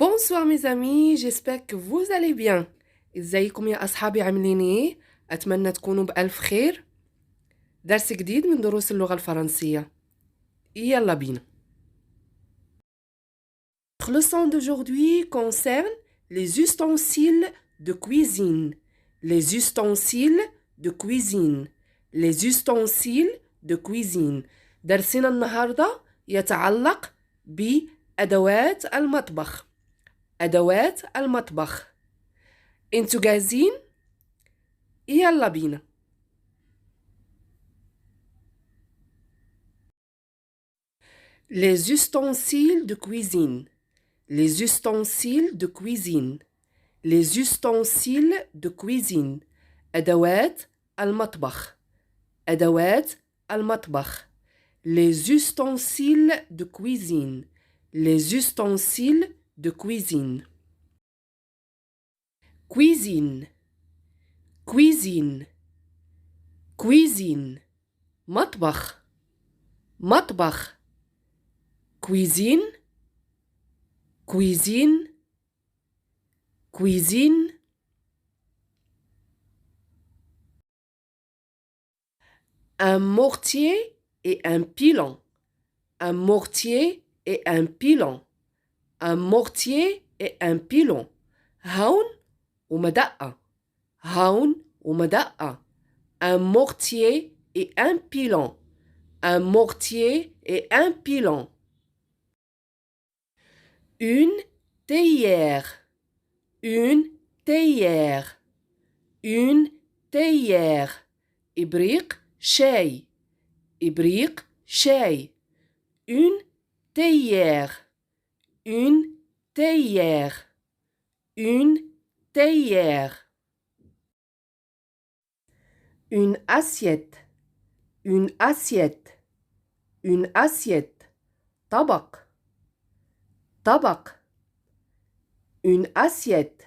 Bonsoir mes amis, j'espère que vous allez bien. ازيكم يا أصحابي عاملين ايه؟ أتمنى تكونوا بألف خير. درس جديد من دروس اللغة الفرنسية. يلا بينا. Notre leçon d'aujourd'hui concerne les ustensiles de cuisine. Les ustensiles de cuisine. Les ustensiles de cuisine. درسنا النهاردة يتعلق بأدوات المطبخ. أدوات المطبخ. انتوا جاهزين؟ يلا بينا. Les ustensiles de cuisine. Les ustensiles de cuisine. Les ustensiles de cuisine. أدوات المطبخ. أدوات المطبخ. Les ustensiles de cuisine. Les ustensiles de cuisine. Cuisine. Cuisine. Cuisine. مطبخ. مطبخ. Cuisine. Cuisine. Cuisine. Un mortier et un pilon. Un mortier et un pilon. Un mortier et un pilon. هون ومدقة. هون ومدقة. Un mortier et un pilon. Un mortier et un pilon. Une théière. Une théière. Une théière. إبريق شاي. إبريق شاي. Une théière. Une théière. Une théière. Une assiette. Une assiette. Une assiette. طبق. طبق. Une assiette.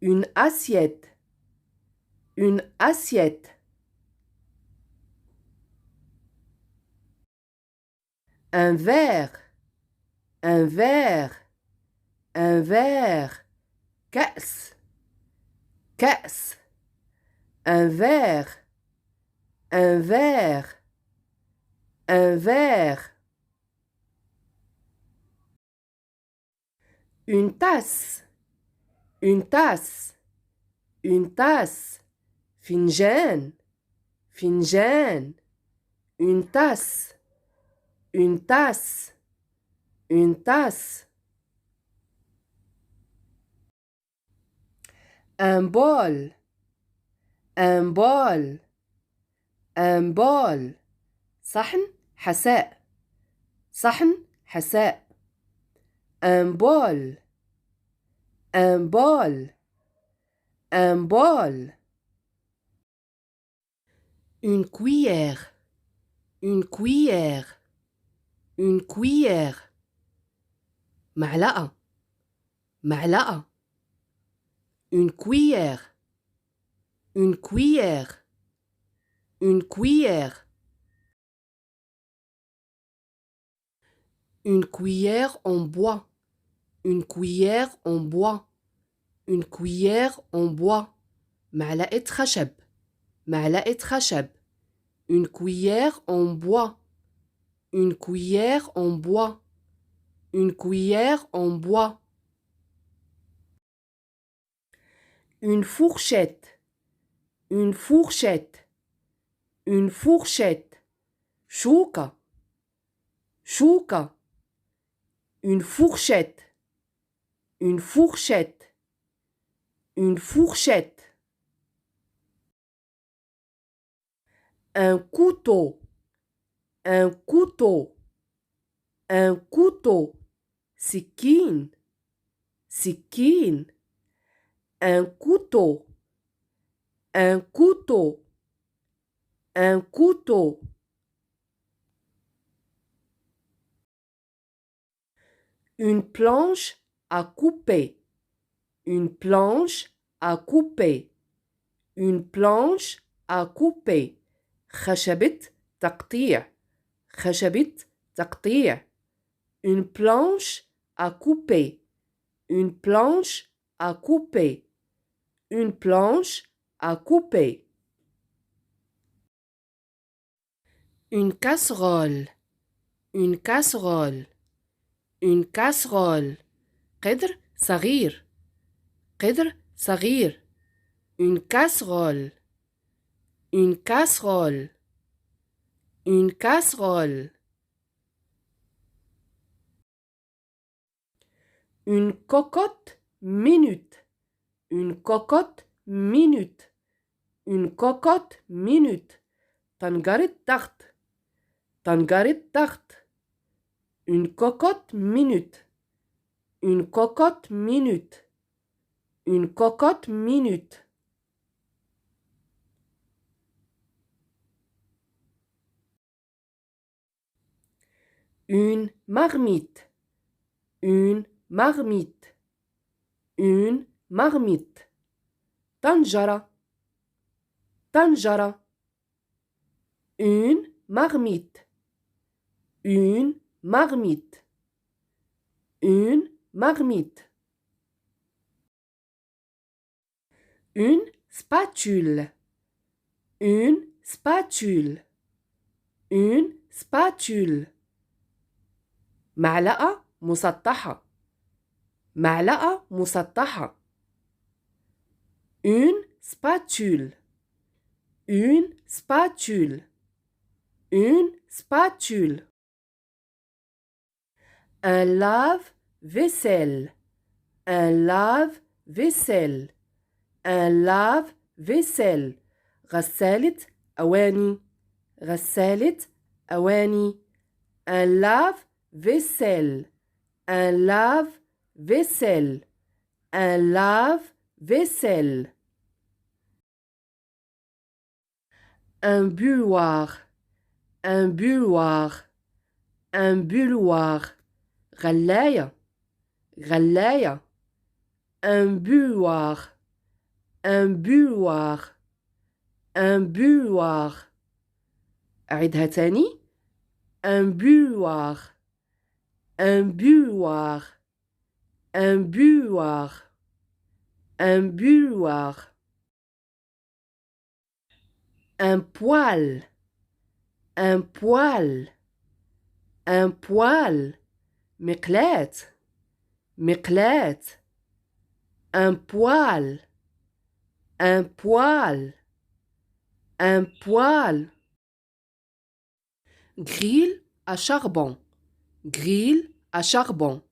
Une assiette. Une assiette. Un verre. Un verre. Un verre. كأس. كأس. Un verre. Un verre. Un verre. Une tasse. Une tasse. Une tasse. فنجان. فنجان. Une tasse. Une tasse. Une tasse. Un bol. Un bol. Un bol. صحن حساء. صحن حساء. Un bol. Un bol. Un bol. Une cuillère. Une cuillère. Une cuillère. معلقة. معلقة. Une cuillère. Une cuillère. Une cuillère. Une cuillère en bois. Une cuillère en bois. Une cuillère en bois. معلقة خشب. معلقة خشب. Une cuillère en bois. Une cuillère en bois. Une cuillère en bois. Une fourchette. Une fourchette. Une fourchette. شوكة. شوكة. Une fourchette. Une fourchette. Une fourchette. Un couteau. Un couteau. Un couteau. سكين. سكين. Un couteau. Un couteau. Un couteau. Une planche à couper. Une planche à couper. Une planche à couper. خشبة تقطيع. خشبة تقطيع. Une planche à couper. Une planche à couper. Une planche à couper. Une casserole. Une casserole. Une casserole. قدر صغير. قدر صغير. Une casserole. Une casserole. Une casserole. Une cocotte minute. Une cocotte minute. Une cocotte minute. طنجرة ضغط. طنجرة ضغط. Une cocotte minute. Une cocotte minute. Une cocotte minute. Une marmite. Une marmite. Une marmite. طنجرة. طنجرة. Une marmite. Une marmite. Une marmite. Une spatule. Une spatule. Une spatule. معلقة مسطحة. معلقة مسطحة. Une spatule. Une spatule. Une spatule. Un lave-vaisselle. Un lave-vaisselle. Un lave-vaisselle. غسالة أواني. غسالة أواني. Un lave-vaisselle. Un lave-vaisselle. Un lave-vaisselle. Un bouilloire. Un bouilloire. Un bouilloire. غلاية. غلاية. Un bouilloire. Un bouilloire. Un bouilloire. أعيدها تاني. Un bouilloire. Un bouilloire. Un bouilloire. Un bouilloire. Un poêle. Un poêle. Un poêle. مقلاة. مقلاة. Un poêle. Un poêle. Un poêle. Grille à charbon. Grille à charbon.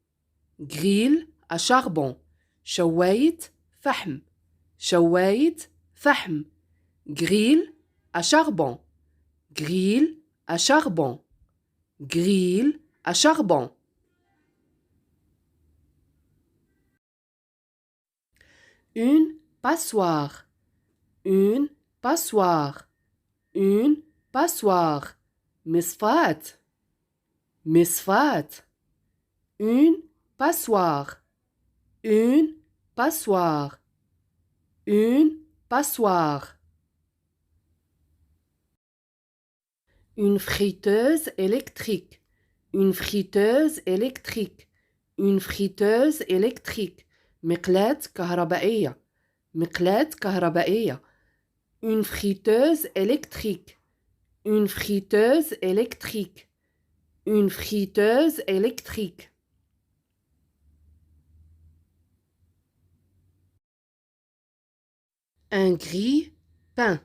Grille à charbon. شواية فحم. شواية فحم. Grille à charbon. Grille à charbon. Grille à charbon. Une passoire. Une passoire. Une passoire. مصفاة. مصفاة. Une passoire. Une passoire. Une passoire. Une friteuse électrique. Une friteuse électrique. Une friteuse électrique. مقلاة كهربائية. مقلاة كهربائية. Une friteuse électrique. Une friteuse électrique. Une friteuse électrique. Un grille-pain.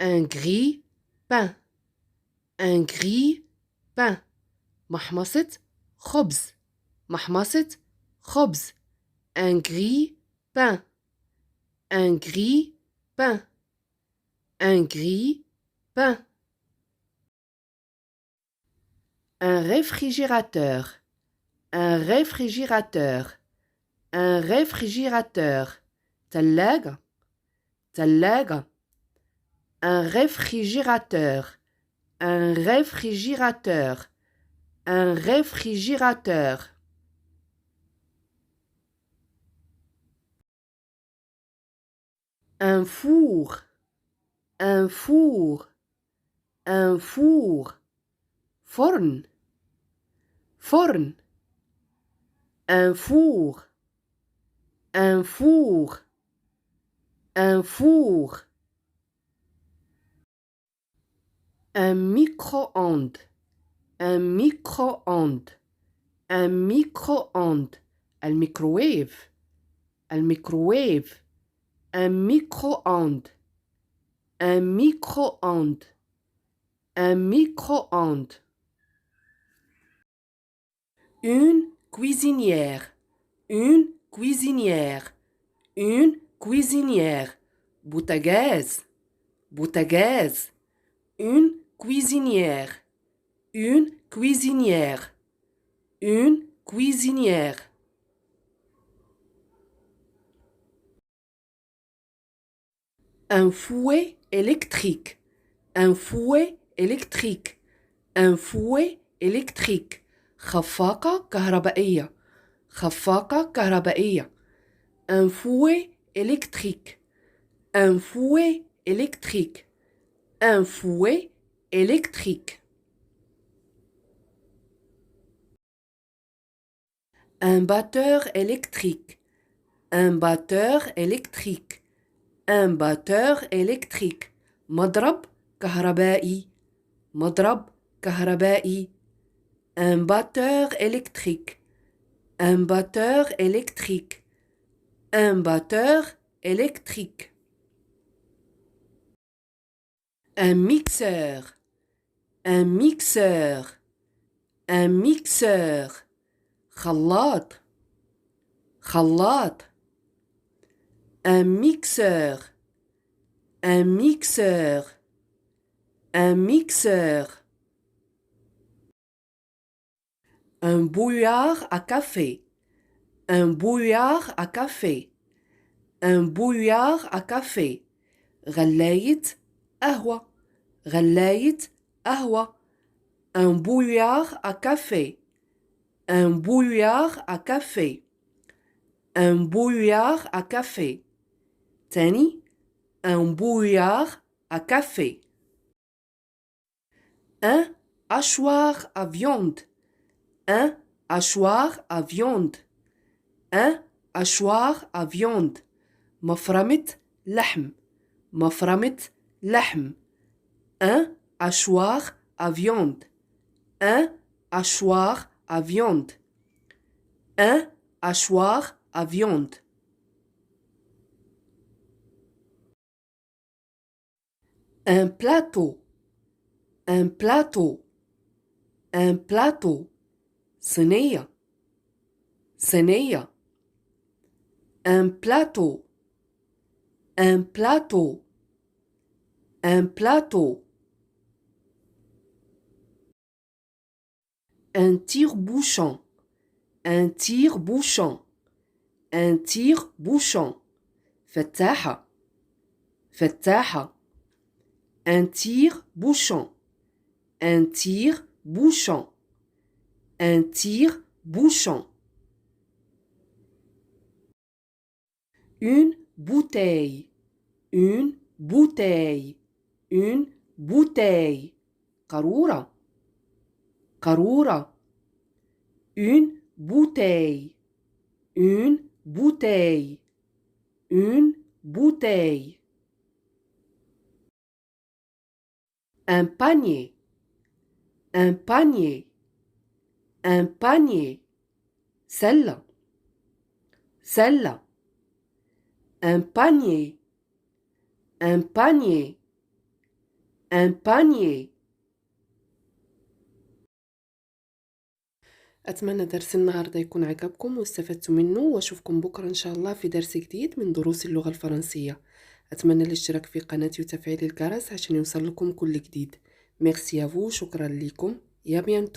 Un grille-pain. Un grille-pain. محمصة خبز. محمصة خبز. Un grille-pain. Un grille-pain. Un grille-pain. Un réfrigérateur. Un réfrigérateur. Un réfrigérateur. ثلاجة. ثلاجة. Un réfrigérateur. Un réfrigérateur. Un réfrigérateur. Un four. Un four. Un four. فرن. فرن. Un four. un four, un four. Un micro-ondes, un micro-ondes, un micro-ondes. الميكروويف, الميكروويف. un micro-ondes, un micro-ondes, un micro-ondes. Une cuisinière, une cuisinière, une cuisinière. بوتاجاز, بوتاجاز. Une cuisinière, une cuisinière, une cuisinière. Un fouet électrique, un fouet électrique, un fouet électrique. خفاقة كهربائية, خفاقة كهربائية. Un fouet électrique, un fouet électrique, un fouet électrique. Un batteur électrique, un batteur électrique, un batteur électrique. مضرب كهربائي, مضرب كهربائي. Un batteur électrique, un batteur électrique, un batteur électrique. Un mixeur, un mixeur, un mixeur. خلاط, خلاط. Un mixeur, un mixeur, un mixeur. Un bouillard à café, un bouillard à café, un bouillard à café. غلاية قهوة, غلاية قهوة. Un bouillard à café, un bouillard à café, un bouillard à café. تاني, un bouillard à café. Un hachoir à viande, un hachoir à viande, un hachoir à viande. مفرمة لحم, مفرمة لحم. Un hachoir à viande, un hachoir à viande, un hachoir à viande. Un plateau, un plateau, un plateau. صينية, صينية. Un plateau, un plateau, un plateau. Un tire-bouchon, un tire-bouchon, un tire-bouchon. فتاحة, فتاحة. Un tire-bouchon, un tire-bouchon, un tire-bouchon. Une bouteille, une bouteille, une bouteille. قارورة, قارورة. Une bouteille, une bouteille, une bouteille. Un panier, un panier, un panier. سلة, سلة. Un panier, un panier, un panier. أتمنى درس النهاردة يكون عجبكم واستفدتوا منه، وأشوفكم بكرة إن شاء الله في درس جديد من دروس اللغة الفرنسية. أتمنى الاشتراك في قناتي وتفعيل الجرس عشان يوصل لكم كل جديد. ميرسي أفو، شكرا لكم، يا بيانتو.